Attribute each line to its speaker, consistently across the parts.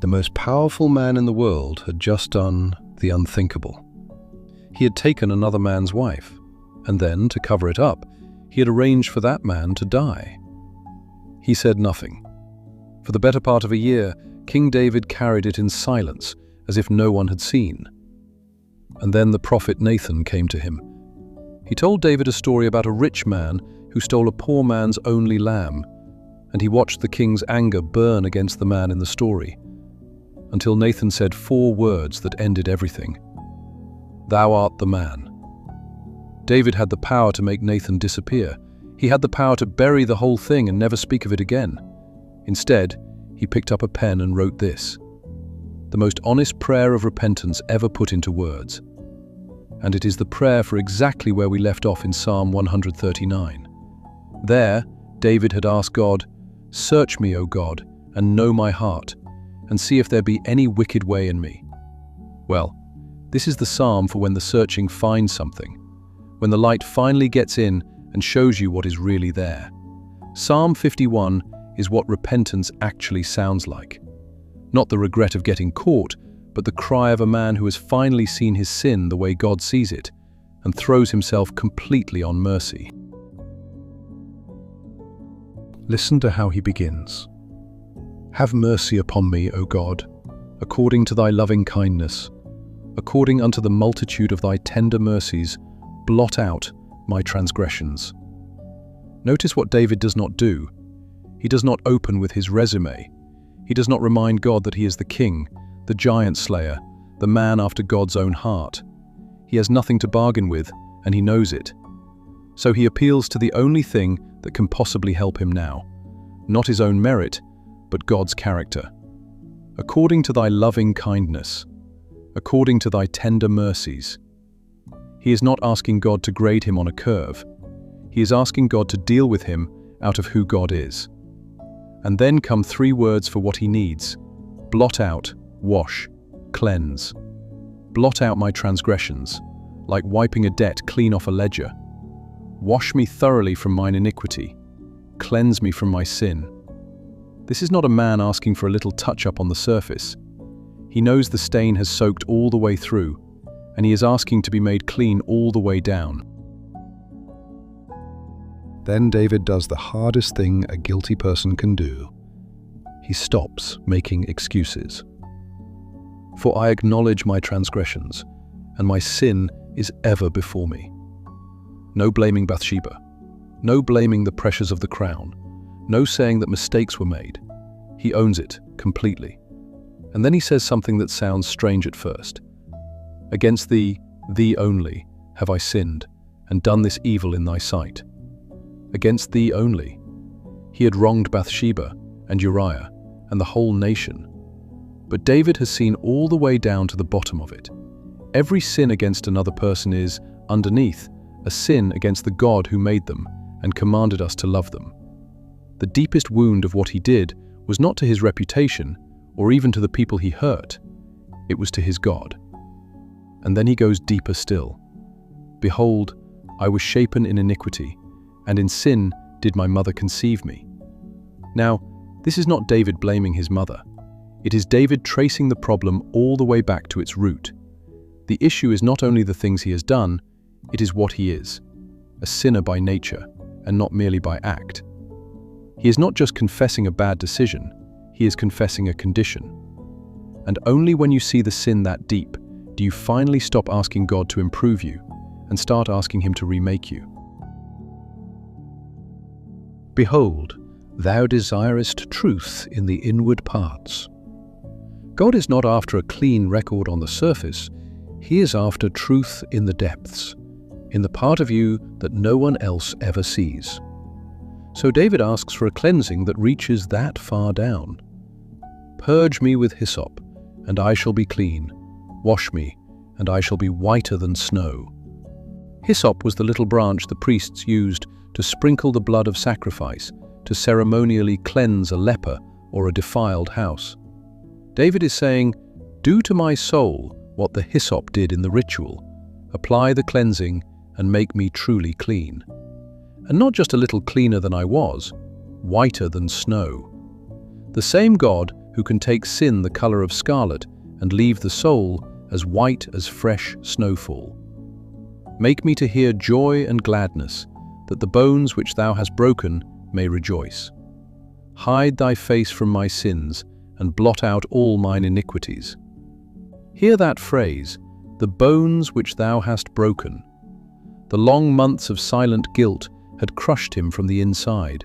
Speaker 1: The most powerful man in the world had just done the unthinkable. He had taken another man's wife, and then, to cover it up, he had arranged for that man to die. He said nothing. For the better part of a year, King David carried it in silence, as if no one had seen. And then the prophet Nathan came to him. He told David a story about a rich man who stole a poor man's only lamb, and he watched the king's anger burn against the man in the story, until Nathan said 4 words that ended everything. "Thou art the man." David had the power to make Nathan disappear. He had the power to bury the whole thing and never speak of it again. Instead, he picked up a pen and wrote this, the most honest prayer of repentance ever put into words. And it is the prayer for exactly where we left off in Psalm 139. There, David had asked God, "Search me, O God, and know my heart, and see if there be any wicked way in me." Well, this is the psalm for when the searching finds something, when the light finally gets in and shows you what is really there. Psalm 51 is what repentance actually sounds like. Not the regret of getting caught, but the cry of a man who has finally seen his sin the way God sees it and throws himself completely on mercy. Listen to how he begins. "Have mercy upon me, O God, according to thy loving kindness. According unto the multitude of thy tender mercies, blot out my transgressions." Notice what David does not do. He does not open with his resume. He does not remind God that he is the king, the giant slayer, the man after God's own heart. He has nothing to bargain with, and he knows it. So he appeals to the only thing that can possibly help him now. Not his own merit, but God's character. "According to thy loving kindness, according to thy tender mercies." He is not asking God to grade him on a curve. He is asking God to deal with him out of who God is. And then come 3 words for what he needs: blot out, wash, cleanse. Blot out my transgressions, like wiping a debt clean off a ledger. Wash me thoroughly from mine iniquity. Cleanse me from my sin. This is not a man asking for a little touch-up on the surface. He knows the stain has soaked all the way through, and he is asking to be made clean all the way down. Then David does the hardest thing a guilty person can do. He stops making excuses. "For I acknowledge my transgressions, and my sin is ever before me." No blaming Bathsheba. No blaming the pressures of the crown. No saying that mistakes were made. He owns it completely. And then he says something that sounds strange at first. "Against thee only, have I sinned, and done this evil in thy sight." Against thee only. He had wronged Bathsheba and Uriah and the whole nation. But David has seen all the way down to the bottom of it. Every sin against another person is, underneath, a sin against the God who made them and commanded us to love them. The deepest wound of what he did was not to his reputation or even to the people he hurt. It was to his God. And then he goes deeper still. "Behold, I was shapen in iniquity, and in sin did my mother conceive me." Now, this is not David blaming his mother. It is David tracing the problem all the way back to its root. The issue is not only the things he has done, it is what he is, a sinner by nature, and not merely by act. He is not just confessing a bad decision, he is confessing a condition. And only when you see the sin that deep do you finally stop asking God to improve you and start asking him to remake you. "Behold, thou desirest truth in the inward parts." God is not after a clean record on the surface, he is after truth in the depths, in the part of you that no one else ever sees. So David asks for a cleansing that reaches that far down. "Purge me with hyssop, and I shall be clean. Wash me, and I shall be whiter than snow." Hyssop was the little branch the priests used to sprinkle the blood of sacrifice to ceremonially cleanse a leper or a defiled house. David is saying, "Do to my soul what the hyssop did in the ritual. Apply the cleansing and make me truly clean. And not just a little cleaner than I was, whiter than snow." The same God who who can take sin the color of scarlet and leave the soul as white as fresh snowfall. Make me to hear joy and gladness, that the bones which thou hast broken may rejoice. Hide thy face from my sins, and blot out all mine iniquities. Hear that phrase, the bones which thou hast broken. The long months of silent guilt had crushed him from the inside,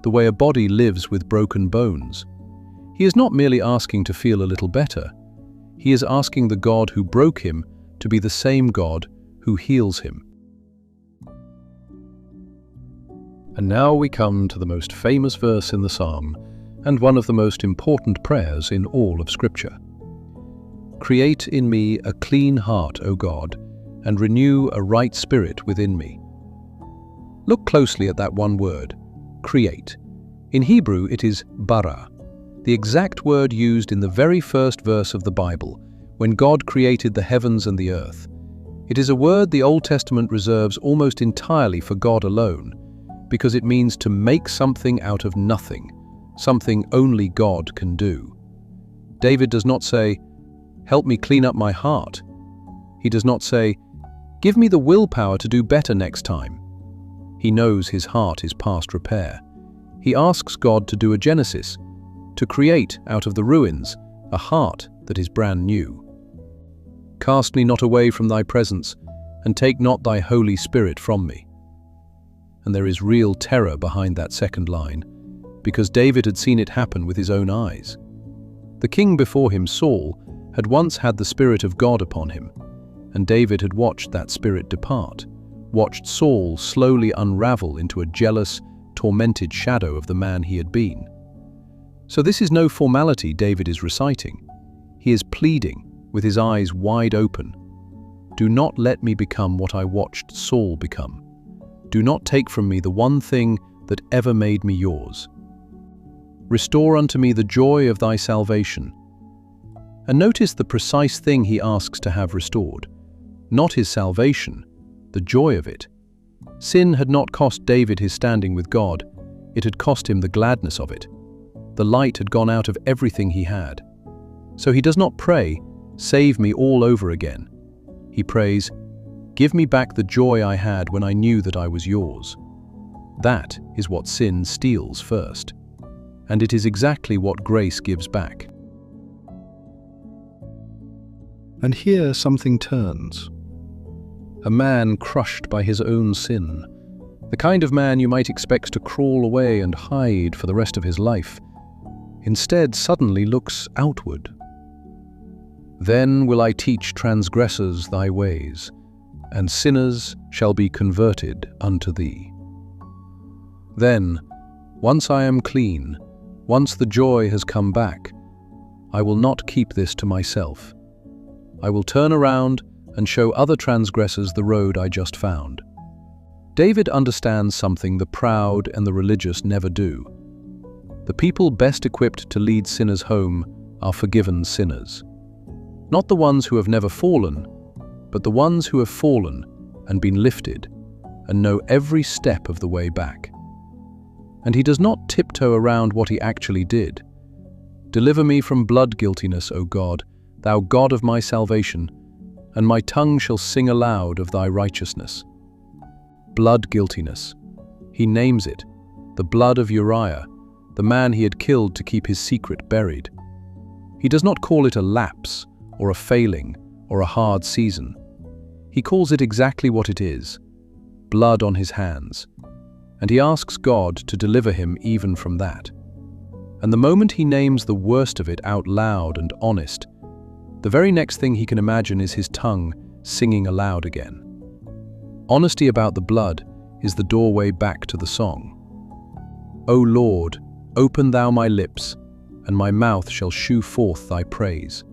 Speaker 1: the way a body lives with broken bones. He is not merely asking to feel a little better. He is asking the God who broke him to be the same God who heals him. And now we come to the most famous verse in the psalm, and one of the most important prayers in all of Scripture. Create in me a clean heart, O God, and renew a right spirit within me. Look closely at that one word, create. In Hebrew it is bara, the exact word used in the very first verse of the Bible, when God created the heavens and the earth. It is a word the Old Testament reserves almost entirely for God alone, because it means to make something out of nothing, something only God can do. David does not say, "Help me clean up my heart." He does not say, "Give me the willpower to do better next time." He knows his heart is past repair. He asks God to do a genesis, to create out of the ruins a heart that is brand new. Cast me not away from thy presence, and take not thy Holy Spirit from me. And there is real terror behind that second line, because David had seen it happen with his own eyes. The king before him, Saul, had once had the Spirit of God upon him, and David had watched that spirit depart, watched Saul slowly unravel into a jealous, tormented shadow of the man he had been. So this is no formality David is reciting. He is pleading, with his eyes wide open. Do not let me become what I watched Saul become. Do not take from me the one thing that ever made me yours. Restore unto me the joy of thy salvation. And notice the precise thing he asks to have restored. Not his salvation, the joy of it. Sin had not cost David his standing with God, it had cost him the gladness of it. The light had gone out of everything he had. So he does not pray, "Save me all over again." He prays, "Give me back the joy I had when I knew that I was yours." That is what sin steals first. And it is exactly what grace gives back. And here something turns. A man crushed by his own sin, the kind of man you might expect to crawl away and hide for the rest of his life, instead suddenly looks outward. Then will I teach transgressors thy ways, and sinners shall be converted unto thee. Then, once I am clean, once the joy has come back, I will not keep this to myself. I will turn around and show other transgressors the road I just found. David understands something the proud and the religious never do. The people best equipped to lead sinners home are forgiven sinners. Not the ones who have never fallen, but the ones who have fallen and been lifted and know every step of the way back. And he does not tiptoe around what he actually did. Deliver me from blood guiltiness, O God, thou God of my salvation, and my tongue shall sing aloud of thy righteousness. Blood guiltiness. He names it, the blood of Uriah, the man he had killed to keep his secret buried. He does not call it a lapse, or a failing, or a hard season. He calls it exactly what it is, blood on his hands, and he asks God to deliver him even from that. And the moment he names the worst of it out loud and honest, the very next thing he can imagine is his tongue singing aloud again. Honesty about the blood is the doorway back to the song. O Lord, open thou my lips, and my mouth shall shew forth thy praise.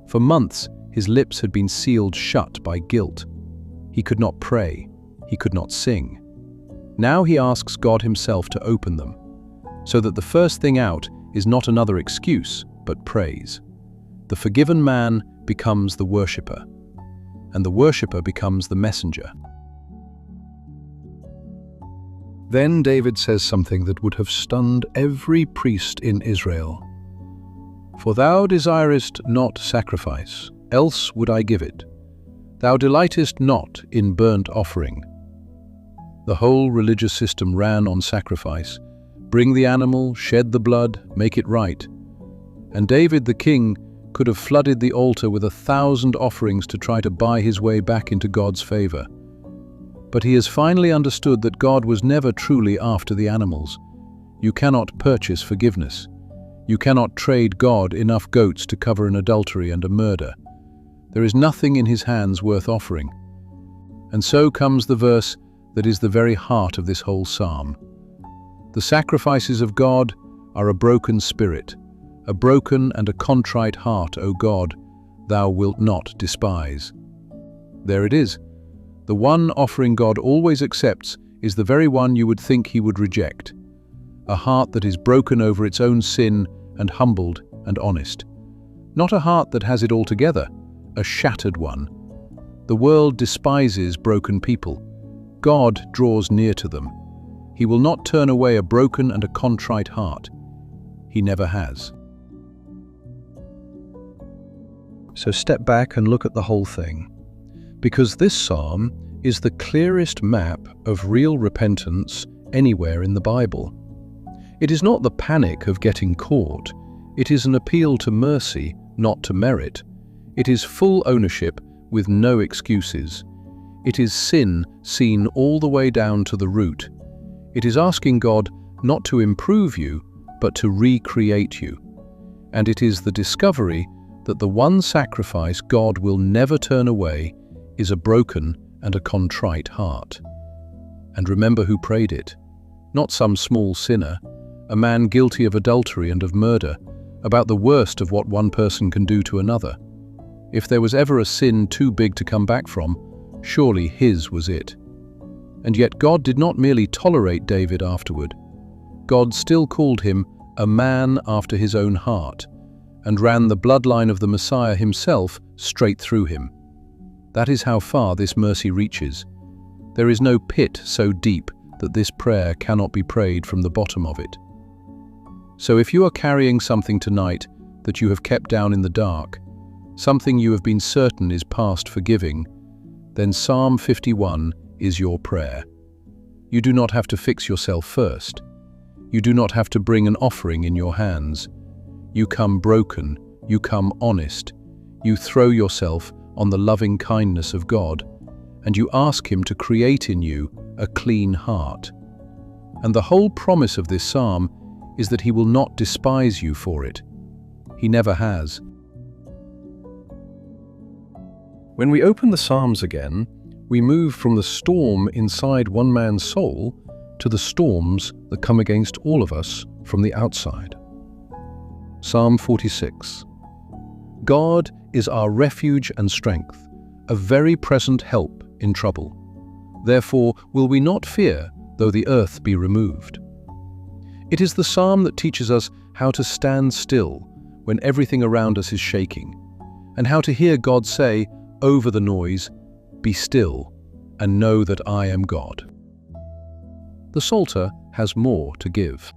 Speaker 1: For months his lips had been sealed shut by guilt. He could not pray, he could not sing. Now he asks God himself to open them, so that the first thing out is not another excuse, but praise. The forgiven man becomes the worshipper, and the worshipper becomes the messenger. Then David says something that would have stunned every priest in Israel. For thou desirest not sacrifice, else would I give it. Thou delightest not in burnt offering. The whole religious system ran on sacrifice. Bring the animal, shed the blood, make it right. And David the king could have flooded the altar with 1,000 offerings to try to buy his way back into God's favor. But he has finally understood that God was never truly after the animals. You cannot purchase forgiveness. You cannot trade God enough goats to cover an adultery and a murder. There is nothing in his hands worth offering. And so comes the verse that is the very heart of this whole psalm. The sacrifices of God are a broken spirit, a broken and a contrite heart, O God, thou wilt not despise. There it is. The one offering God always accepts is the very one you would think he would reject. A heart that is broken over its own sin and humbled and honest. Not a heart that has it all together, a shattered one. The world despises broken people. God draws near to them. He will not turn away a broken and a contrite heart. He never has. So step back and look at the whole thing. Because this psalm is the clearest map of real repentance anywhere in the Bible. It is not the panic of getting caught. It is an appeal to mercy, not to merit. It is full ownership with no excuses. It is sin seen all the way down to the root. It is asking God not to improve you, but to recreate you. And it is the discovery that the one sacrifice God will never turn away is a broken and a contrite heart. And remember who prayed it. Not some small sinner, a man guilty of adultery and of murder, about the worst of what one person can do to another. If there was ever a sin too big to come back from, surely his was it. And yet God did not merely tolerate David afterward. God still called him a man after his own heart, and ran the bloodline of the Messiah himself straight through him. That is how far this mercy reaches. There is no pit so deep that this prayer cannot be prayed from the bottom of it. So if you are carrying something tonight that you have kept down in the dark, something you have been certain is past forgiving, then Psalm 51 is your prayer. You do not have to fix yourself first. You do not have to bring an offering in your hands. You come broken, you come honest, you throw yourself on the loving kindness of God, and you ask Him to create in you a clean heart. And the whole promise of this psalm is that He will not despise you for it. He never has. When we open the Psalms again, we move from the storm inside one man's soul to the storms that come against all of us from the outside. Psalm 46. God is our refuge and strength, a very present help in trouble. Therefore will we not fear, though the earth be removed. It is the psalm that teaches us how to stand still when everything around us is shaking, and how to hear God say over the noise, "Be still, and know that I am God." The Psalter has more to give.